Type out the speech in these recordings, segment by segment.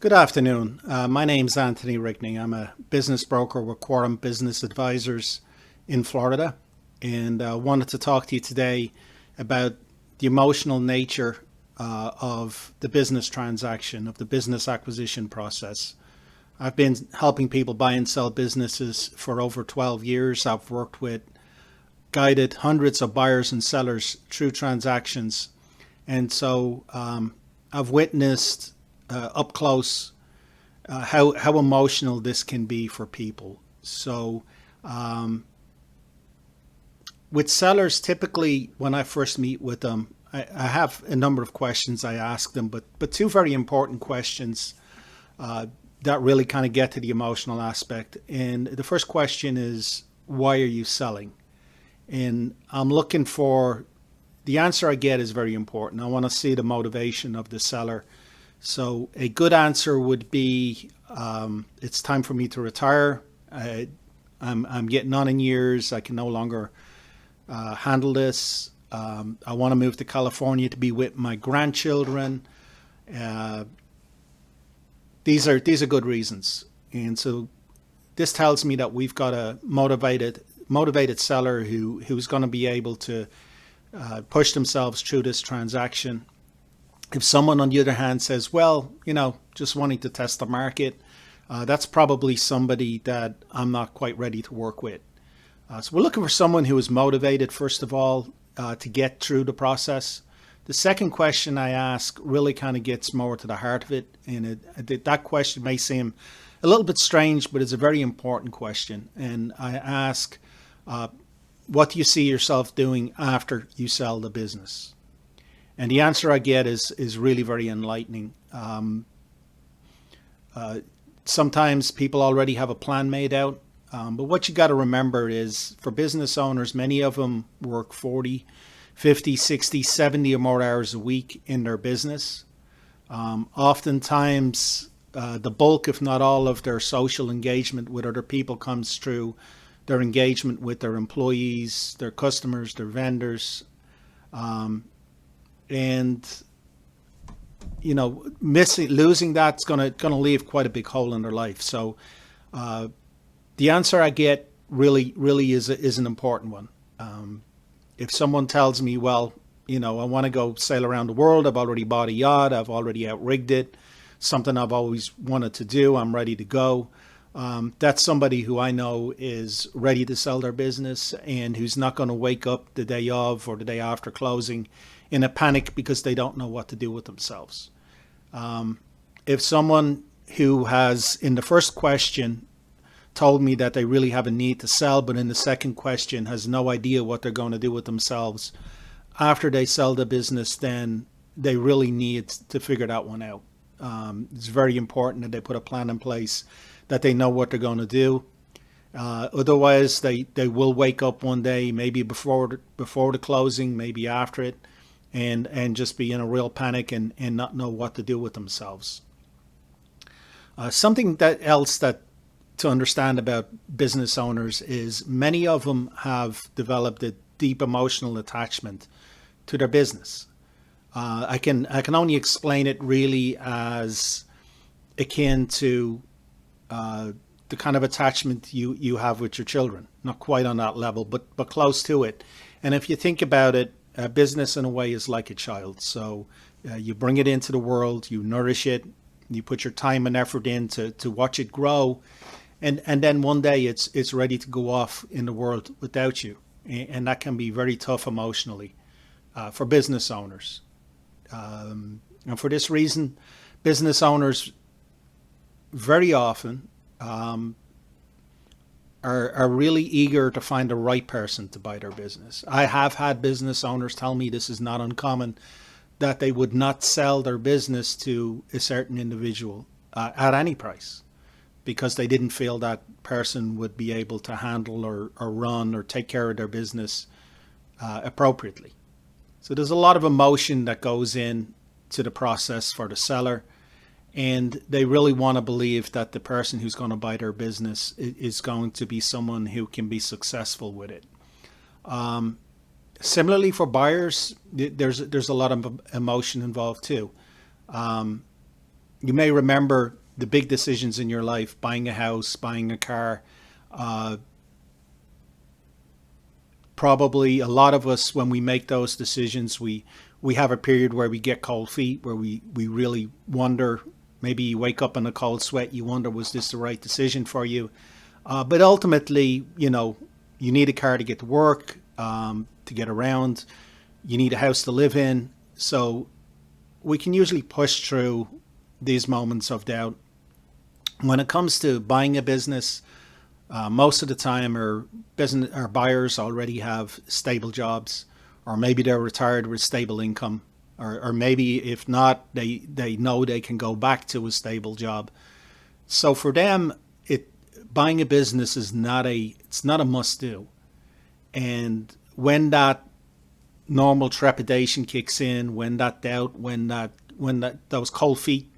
Good afternoon. My name's Anthony Rigney. I'm a business broker with Quorum Business Advisors in Florida, and wanted to talk to you today about the emotional nature of the business transaction, of the business acquisition process. I've been helping people buy and sell businesses for over 12 years. I've worked with, guided hundreds of buyers and sellers through transactions, and so I've witnessed up close how emotional this can be for people. So with sellers, typically when I first meet with them, I have a number of questions I ask them, but two very important questions that really kind of get to the emotional aspect. And the first question is, why are you selling? And I'm looking for, the answer I get is very important. I want to see the motivation of the seller. So a good answer would be, it's time for me to retire. I'm getting on in years. I can no longer handle this. I want to move to California to be with my grandchildren. These are good reasons. And so this tells me that we've got a motivated seller who's going to be able to push themselves through this transaction. If someone, on the other hand, says, well, just wanting to test the market, that's probably somebody that I'm not quite ready to work with. So we're looking for someone who is motivated, first of all, to get through the process. The second question I ask really kind of gets more to the heart of it. And that question may seem a little bit strange, but it's a very important question. And I ask, what do you see yourself doing after you sell the business? And the answer I get is really very enlightening. Sometimes people already have a plan made out. But what you got to remember is, for business owners, many of them work 40, 50, 60, 70 or more hours a week in their business. Oftentimes, the bulk, if not all, of their social engagement with other people comes through their engagement with their employees, their customers, their vendors. Losing that's gonna leave quite a big hole in their life. So the answer I get really is an important one. If someone tells me, well, I want to go sail around the world, I've already bought a yacht, I've already outrigged it, something I've always wanted to do, I'm ready to go. That's somebody who I know is ready to sell their business and who's not going to wake up the day of or the day after closing in a panic because they don't know what to do with themselves. If someone who has, in the first question, told me that they really have a need to sell, but in the second question has no idea what they're going to do with themselves after they sell the business, then they really need to figure that one out. It's very important that they put a plan in place, that they know what they're going to do. Otherwise, they will wake up one day, maybe before the closing, maybe after it, and just be in a real panic and not know what to do with themselves. Something else to understand about business owners is many of them have developed a deep emotional attachment to their business. I can only explain it really as akin to the kind of attachment you have with your children. Not quite on that level, but close to it. And if you think about it, business in a way is like a child. So you bring it into the world, you nourish it, you put your time and effort in to watch it grow, and then one day it's ready to go off in the world without you. And that can be very tough emotionally for business owners. And for this reason, business owners very often are really eager to find the right person to buy their business. I have had business owners tell me, this is not uncommon, that they would not sell their business to a certain individual at any price because they didn't feel that person would be able to handle or run or take care of their business appropriately. So there's a lot of emotion that goes in to the process for the seller. And they really want to believe that the person who's going to buy their business is going to be someone who can be successful with it. Similarly, for buyers, there's a lot of emotion involved too. You may remember the big decisions in your life, buying a house, buying a car, probably a lot of us, when we make those decisions, we have a period where we get cold feet, where we really wonder. Maybe you wake up in a cold sweat, you wonder, was this the right decision for you? But ultimately, you need a car to get to work, to get around. You need a house to live in. So we can usually push through these moments of doubt. When it comes to buying a business, most of the time our buyers already have stable jobs, or maybe they're retired with stable income, or maybe if not, they know they can go back to a stable job. So for them, buying a business is not a must do. And when that normal trepidation kicks in, when that doubt, when those cold feet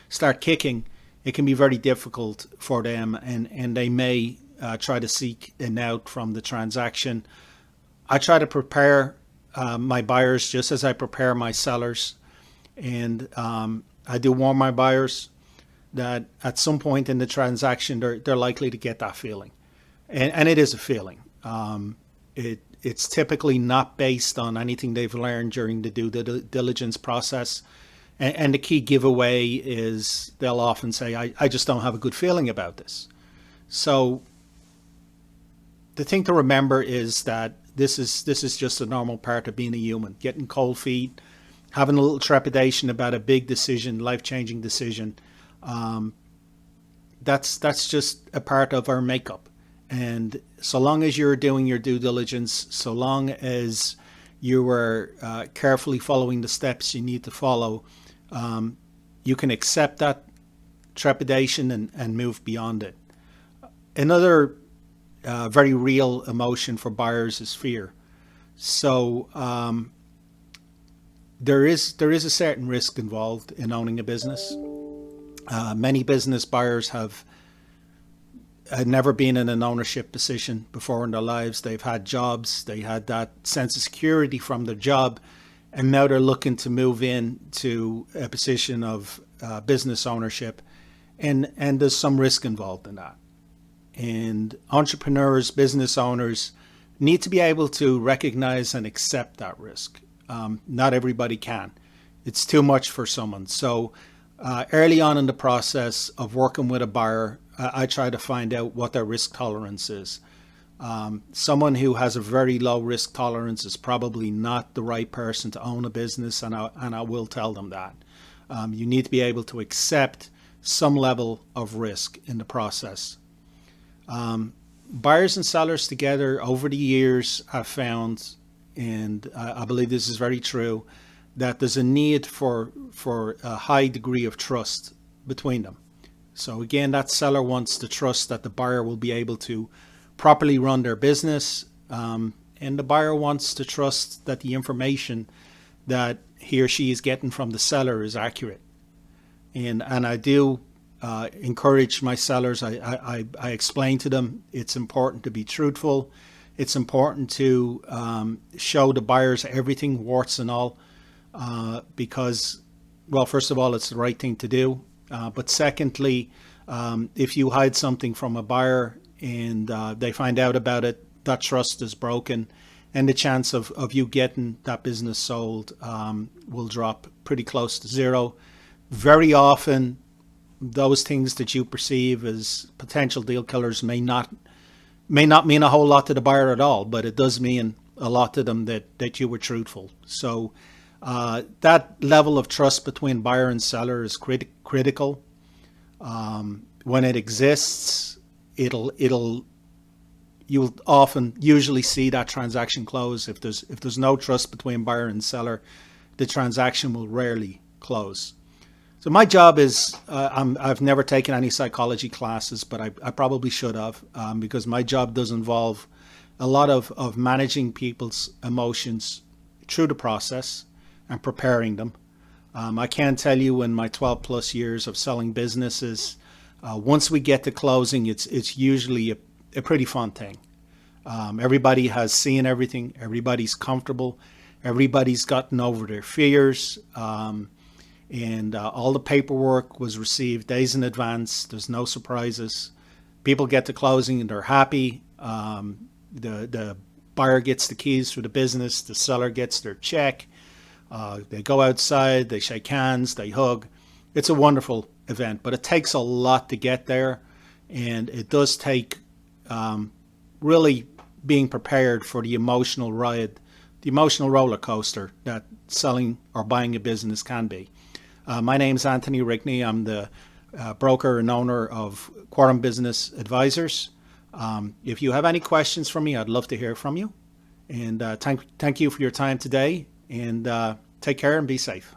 start kicking, it can be very difficult for them, and they may try to seek an out from the transaction. I try to prepare my buyers just as I prepare my sellers, and I do warn my buyers that at some point in the transaction they're likely to get that feeling, and it is a feeling. It's typically not based on anything they've learned during the due diligence process. And the key giveaway is they'll often say, I just don't have a good feeling about this. So the thing to remember is that this is just a normal part of being a human. Getting cold feet, having a little trepidation about a big decision, life-changing decision. That's just a part of our makeup. And so long as you're doing your due diligence, so long as you are carefully following the steps you need to follow, you can accept that trepidation and move beyond it. Another very real emotion for buyers is fear. So there is a certain risk involved in owning a business. Many business buyers had never been in an ownership position before in their lives. They've had jobs, they had that sense of security from their job, and now they're looking to move into a position of business ownership, and there's some risk involved in that. And entrepreneurs, business owners need to be able to recognize and accept that risk. Not everybody can. It's too much for someone. So early on in the process of working with a buyer, I try to find out what their risk tolerance is. Someone who has a very low risk tolerance is probably not the right person to own a business, and I will tell them that. You need to be able to accept some level of risk in the process. Buyers and sellers together over the years have found, and I believe this is very true, that there's a need for a high degree of trust between them. So again, that seller wants to trust that the buyer will be able to properly run their business, and the buyer wants to trust that the information that he or she is getting from the seller is accurate. And I do encourage my sellers. I explain to them it's important to be truthful. It's important to show the buyers everything, warts and all, because, well, first of all, it's the right thing to do. But secondly, if you hide something from a buyer and they find out about it, that trust is broken, and the chance of you getting that business sold will drop pretty close to zero. Very often, those things that you perceive as potential deal killers may not mean a whole lot to the buyer at all, but it does mean a lot to them that you were truthful. So that level of trust between buyer and seller is critical. When it exists, you'll usually see that transaction close. If there's no trust between buyer and seller, the transaction will rarely close. So my job is, I've never taken any psychology classes, but I probably should have, because my job does involve a lot of managing people's emotions through the process and preparing them. I can tell you, in my 12 plus years of selling businesses, once we get to closing, it's usually a pretty fun thing. Everybody has seen everything. Everybody's comfortable. Everybody's gotten over their fears. and all the paperwork was received days in advance. There's no surprises. People get to closing and they're happy. The buyer gets the keys for the business. The seller gets their check. They go outside. They shake hands. They hug. It's a wonderful event, but it takes a lot to get there, and it does take really being prepared for the emotional ride, the emotional roller coaster that selling or buying a business can be. My name is Anthony Rigney. I'm the broker and owner of Quorum Business Advisors. If you have any questions for me, I'd love to hear from you. And thank you for your time today. And take care and be safe.